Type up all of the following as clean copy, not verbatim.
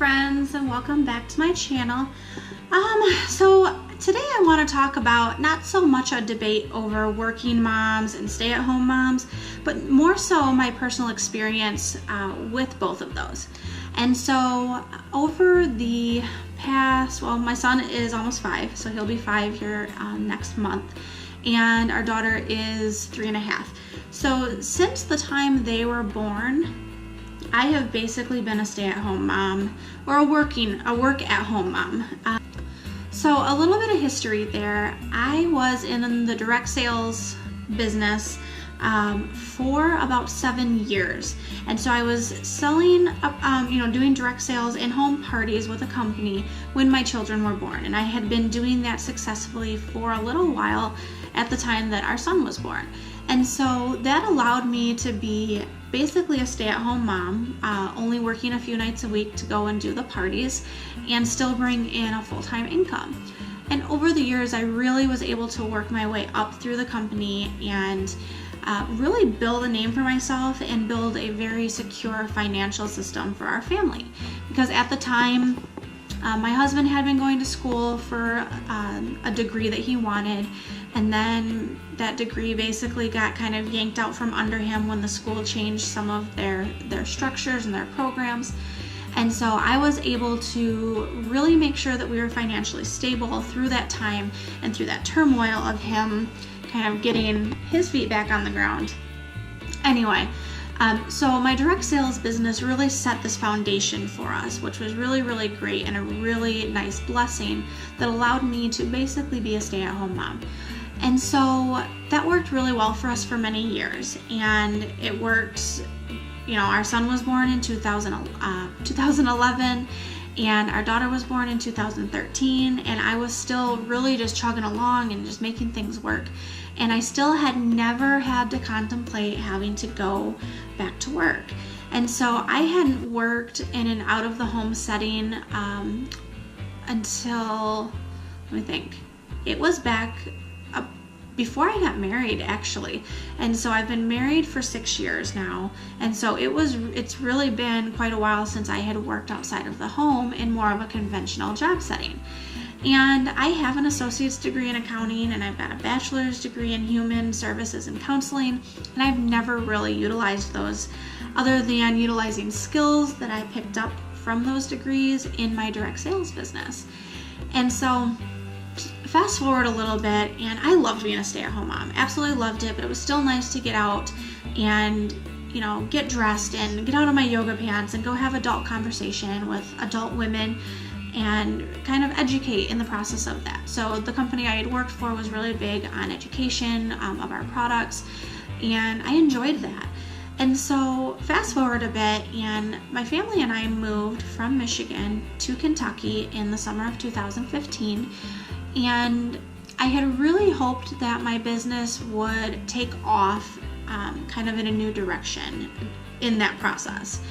friends, and welcome back to my channel. So today I want to talk about not so much a debate over working moms and stay-at-home moms, but more so my personal experience with both of those. And so over the past, well, my son is almost 5, so he'll be 5 here next month, and our daughter is 3.5. So since the time they were born, I have basically been a stay-at-home mom or a work-at-home mom. So a little bit of history there. I was in the direct sales business for about 7 years, and so I was selling, doing direct sales in-home parties with a company when my children were born, and I had been doing that successfully for a little while at the time that our son was born. And so that allowed me to be basically a stay-at-home mom, only working a few nights a week to go and do the parties and still bring in a full-time income. And over the years, I really was able to work my way up through the company and really build a name for myself and build a very secure financial system for our family. Because at the time, my husband had been going to school for a degree that he wanted, and then that degree basically got kind of yanked out from under him when the school changed some of their structures and their programs. And so I was able to really make sure that we were financially stable through that time and through that turmoil of him kind of getting his feet back on the ground. Anyway, so my direct sales business really set this foundation for us, which was really, really great and a really nice blessing that allowed me to basically be a stay-at-home mom. And so that worked really well for us for many years, and it worked. Our son was born in 2011, and our daughter was born in 2013, and I was still really just chugging along and just making things work. And I still had never had to contemplate having to go back to work. And so I hadn't worked in an out-of-the-home setting until, let me think, it was back before I got married, actually. And so I've been married for 6 years now, and so it's really been quite a while since I had worked outside of the home in more of a conventional job setting. And I have an associate's degree in accounting, and I've got a bachelor's degree in human services and counseling, and I've never really utilized those other than utilizing skills that I picked up from those degrees in my direct sales business. And so fast forward a little bit, and I loved being a stay-at-home mom. Absolutely loved it, but it was still nice to get out and, get dressed and get out of my yoga pants and go have adult conversation with adult women and kind of educate in the process of that. So the company I had worked for was really big on education of our products, and I enjoyed that. And so fast forward a bit, and my family and I moved from Michigan to Kentucky in the summer of 2015. And I had really hoped that my business would take off kind of in a new direction in that process.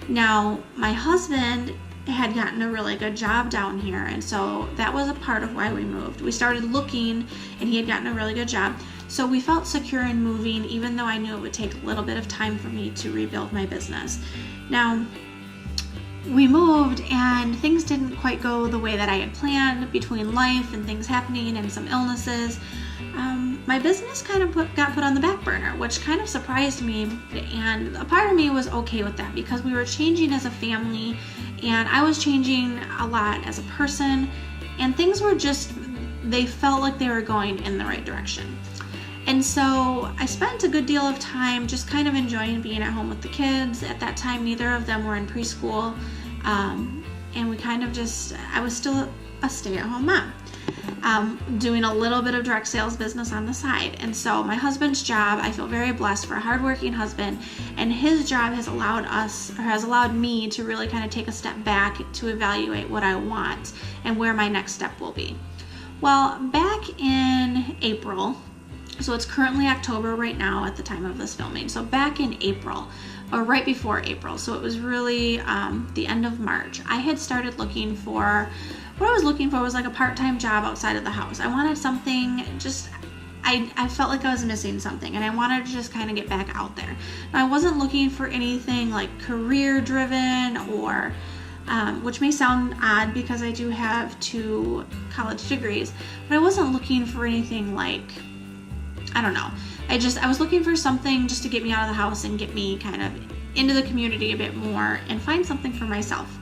Now, my husband had gotten a really good job down here, and so that was a part of why we moved. We started looking, and he had gotten a really good job. So we felt secure in moving, even though I knew it would take a little bit of time for me to rebuild my business. Now, we moved, and things didn't quite go the way that I had planned between life and things happening and some illnesses. My business kind of got put on the back burner, which kind of surprised me, and a part of me was okay with that because we were changing as a family, and I was changing a lot as a person, and things were they felt like they were going in the right direction. And so I spent a good deal of time just kind of enjoying being at home with the kids. At that time, neither of them were in preschool, and we kind of I was still a stay-at-home mom, doing a little bit of direct sales business on the side. And so my husband's job, I feel very blessed for a hardworking husband, and his job has allowed me to really kind of take a step back to evaluate what I want and where my next step will be. Well, back in April, so it's currently October right now at the time of this filming. So back in April, or right before April, so it was really the end of March, I had started looking for, what I was looking for was like a part-time job outside of the house. I wanted something I felt like I was missing something, and I wanted to just kind of get back out there. Now, I wasn't looking for anything like career driven or which may sound odd because I do have 2 college degrees, but I wasn't looking for anything like, I don't know. I was looking for something just to get me out of the house and get me kind of into the community a bit more and find something for myself.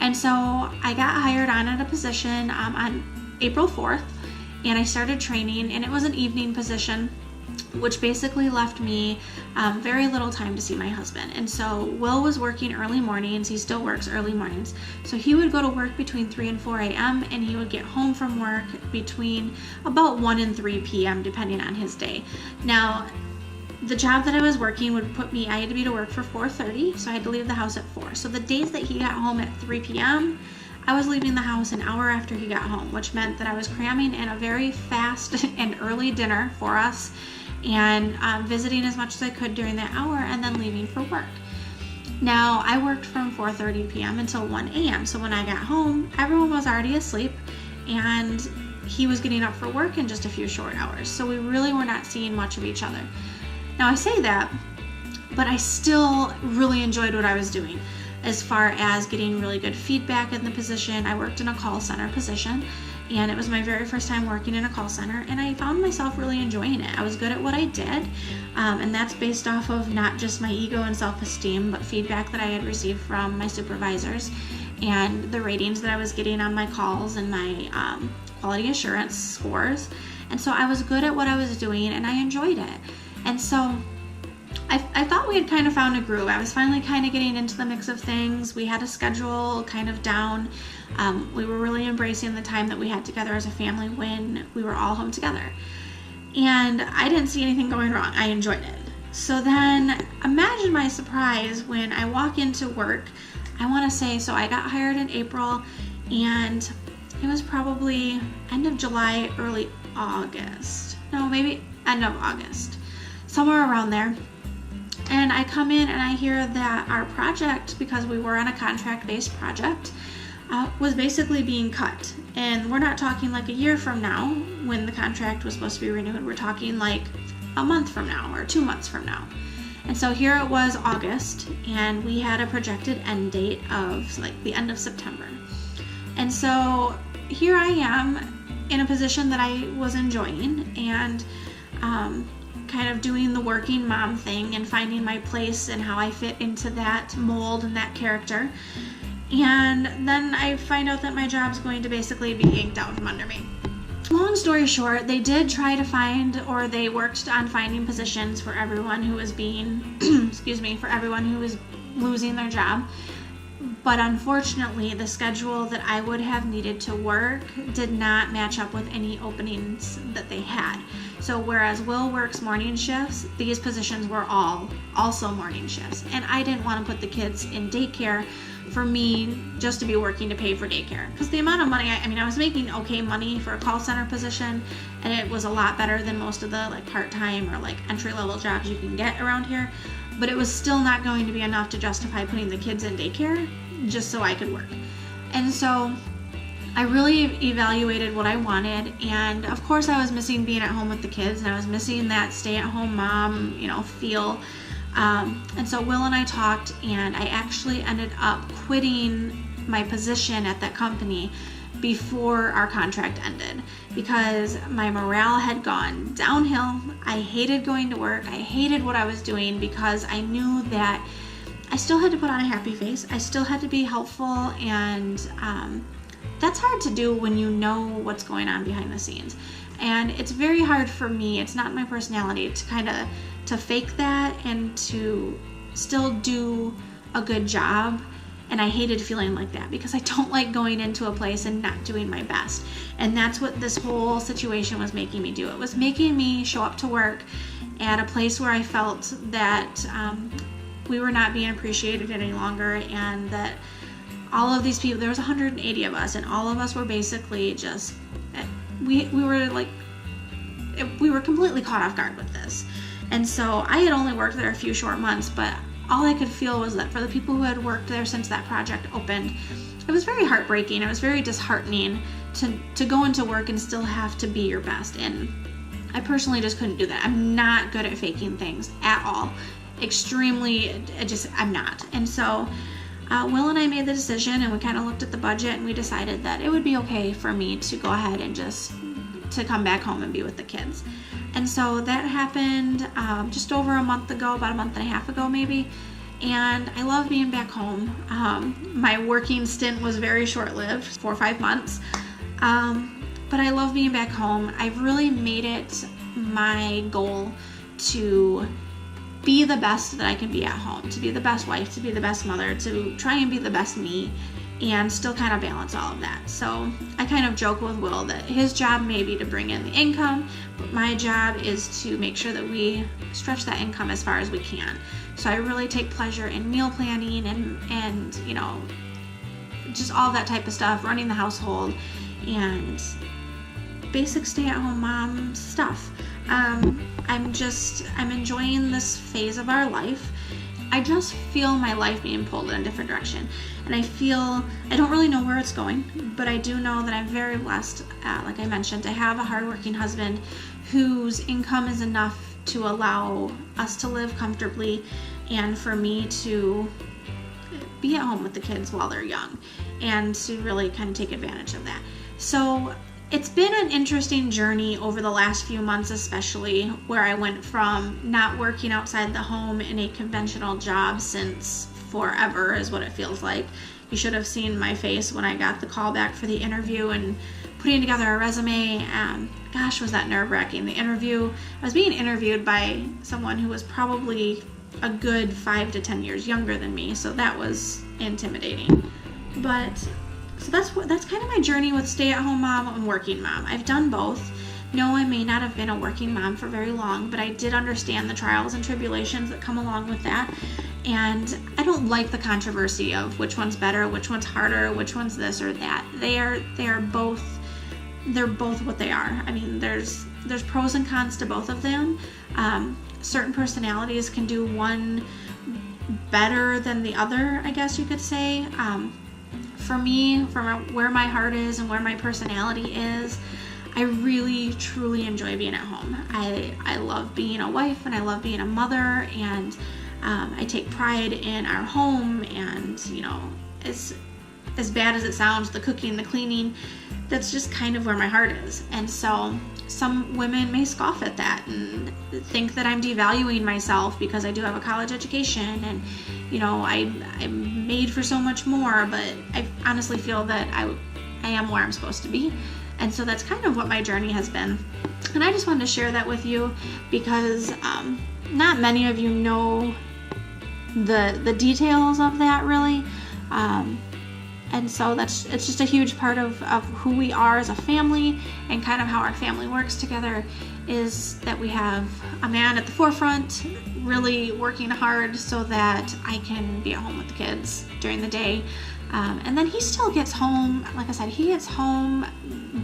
And so I got hired on at a position on April 4th, and I started training, and it was an evening position, which basically left me very little time to see my husband. And so Will was working early mornings. He still works early mornings. So he would go to work between 3 and 4 a.m. and he would get home from work between about 1 and 3 p.m. depending on his day. Now, the job that I was working would put me, I had to be to work for 4:30, so I had to leave the house at 4. So the days that he got home at 3 p.m., I was leaving the house an hour after he got home, which meant that I was cramming in a very fast and early dinner for us and visiting as much as I could during that hour and then leaving for work. Now, I worked from 4:30 p.m. until 1 a.m., so when I got home, everyone was already asleep and he was getting up for work in just a few short hours, so we really were not seeing much of each other. Now, I say that, but I still really enjoyed what I was doing as far as getting really good feedback in the position. I worked in a call center position, and it was my very first time working in a call center, and I found myself really enjoying it. I was good at what I did, and that's based off of not just my ego and self-esteem, but feedback that I had received from my supervisors and the ratings that I was getting on my calls and my quality assurance scores. And so I was good at what I was doing, and I enjoyed it. And so I thought we had kind of found a groove. I was finally kind of getting into the mix of things. We had a schedule kind of down. We were really embracing the time that we had together as a family when we were all home together. And I didn't see anything going wrong. I enjoyed it. So then imagine my surprise when I walk into work. I want to say, so I got hired in April, and it was probably end of July, early August. No, maybe end of August. Somewhere around there. And I come in and I hear that our project, because we were on a contract-based project, was basically being cut. And we're not talking like a year from now when the contract was supposed to be renewed. We're talking like a month from now or 2 months from now. And so here it was August, and we had a projected end date of like the end of September. And so here I am in a position that I was enjoying, and kind of doing the working mom thing and finding my place and how I fit into that mold and that character. And then I find out that my job's going to basically be yanked out from under me. Long story short, they did try to find, or they worked on finding positions for everyone who was being, for everyone who was losing their job. But unfortunately, the schedule that I would have needed to work did not match up with any openings that they had. So whereas Will works morning shifts, these positions were all also morning shifts. And I didn't want to put the kids in daycare for me just to be working to pay for daycare. Because the amount of money, I was making okay money for a call center position, and it was a lot better than most of the like part-time or like entry-level jobs you can get around here. But it was still not going to be enough to justify putting the kids in daycare just so I could work. And so I really evaluated what I wanted, and of course I was missing being at home with the kids, and I was missing that stay-at-home mom, feel. And so Will and I talked, and I actually ended up quitting my position at that company before our contract ended because my morale had gone downhill. I hated going to work. I hated what I was doing because I knew that I still had to put on a happy face. I still had to be helpful, and that's hard to do when you know what's going on behind the scenes. And it's very hard for me, it's not my personality, to kind of to fake that and to still do a good job. And I hated feeling like that because I don't like going into a place and not doing my best. And that's what this whole situation was making me do. It was making me show up to work at a place where I felt that we were not being appreciated any longer, and that all of these people, there was 180 of us, and all of us were basically just, we were completely caught off guard with this. And so I had only worked there a few short months, but all I could feel was that for the people who had worked there since that project opened, it was very heartbreaking. It was very disheartening to go into work and still have to be your best. And I personally just couldn't do that. I'm not good at faking things at all. I'm not. And so Will and I made the decision, and we kind of looked at the budget, and we decided that it would be okay for me to go ahead and just to come back home and be with the kids. And so that happened just over a month ago, about a month and a half ago maybe. And I love being back home. My working stint was very short-lived, 4 or 5 months. But I love being back home. I've really made it my goal to be the best that I can be at home, to be the best wife, to be the best mother, to try and be the best me, and still kind of balance all of that. So I kind of joke with Will that his job may be to bring in the income, but my job is to make sure that we stretch that income as far as we can. So I really take pleasure in meal planning and you know, just all that type of stuff, running the household, and basic stay-at-home mom stuff. I'm enjoying this phase of our life. I just feel my life being pulled in a different direction. And I don't really know where it's going, but I do know that I'm very blessed, like I mentioned, to have a hardworking husband whose income is enough to allow us to live comfortably and for me to be at home with the kids while they're young and to really kind of take advantage of that. So it's been an interesting journey over the last few months, especially where I went from not working outside the home in a conventional job since forever is what it feels like. You should have seen my face when I got the call back for the interview and putting together a resume. Gosh, was that nerve-wracking. The interview, I was being interviewed by someone who was probably a good 5 to 10 years younger than me, so that was intimidating. But so that's kind of my journey with stay-at-home mom and working mom. I've done both. No, I may not have been a working mom for very long, but I did understand the trials and tribulations that come along with that. And I don't like the controversy of which one's better, which one's harder, which one's this or that. They're both what they are. I mean, there's pros and cons to both of them. Certain personalities can do one better than the other, I guess you could say. For me, from where my heart is and where my personality is, I really, truly enjoy being at home. I love being a wife and I love being a mother, and I take pride in our home, and you know, as bad as it sounds, the cooking, the cleaning, that's just kind of where my heart is. And so some women may scoff at that and think that I'm devaluing myself because I do have a college education and, you know, I'm made for so much more, but I honestly feel that I am where I'm supposed to be. And so that's kind of what my journey has been. And I just wanted to share that with you because not many of you know the details of that really. And so it's just a huge part of who we are as a family, and kind of how our family works together is that we have a man at the forefront really working hard so that I can be at home with the kids during the day. And then he still gets home, like I said, he gets home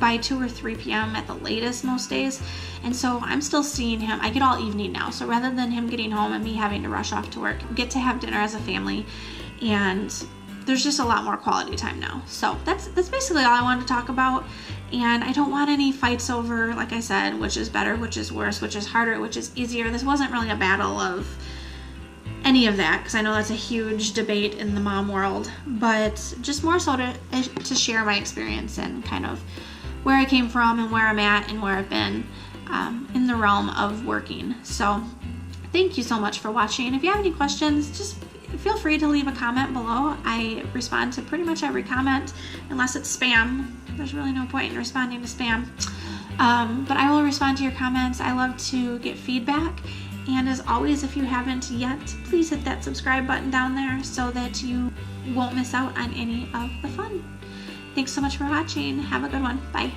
by 2 or 3 p.m. at the latest most days. And so I'm still seeing him. I get all evening now. So rather than him getting home and me having to rush off to work, we get to have dinner as a family. And there's just a lot more quality time now. So that's basically all I wanted to talk about. And I don't want any fights over, like I said, which is better, which is worse, which is harder, which is easier. This wasn't really a battle of any of that, because I know that's a huge debate in the mom world, but just more so to share my experience and kind of where I came from and where I'm at and where I've been in the realm of working. So thank you so much for watching. If you have any questions, just feel free to leave a comment below. I respond to pretty much every comment, unless it's spam. There's really no point in responding to spam. But I will respond to your comments. I love to get feedback. And as always, if you haven't yet, please hit that subscribe button down there so that you won't miss out on any of the fun. Thanks so much for watching. Have a good one. Bye.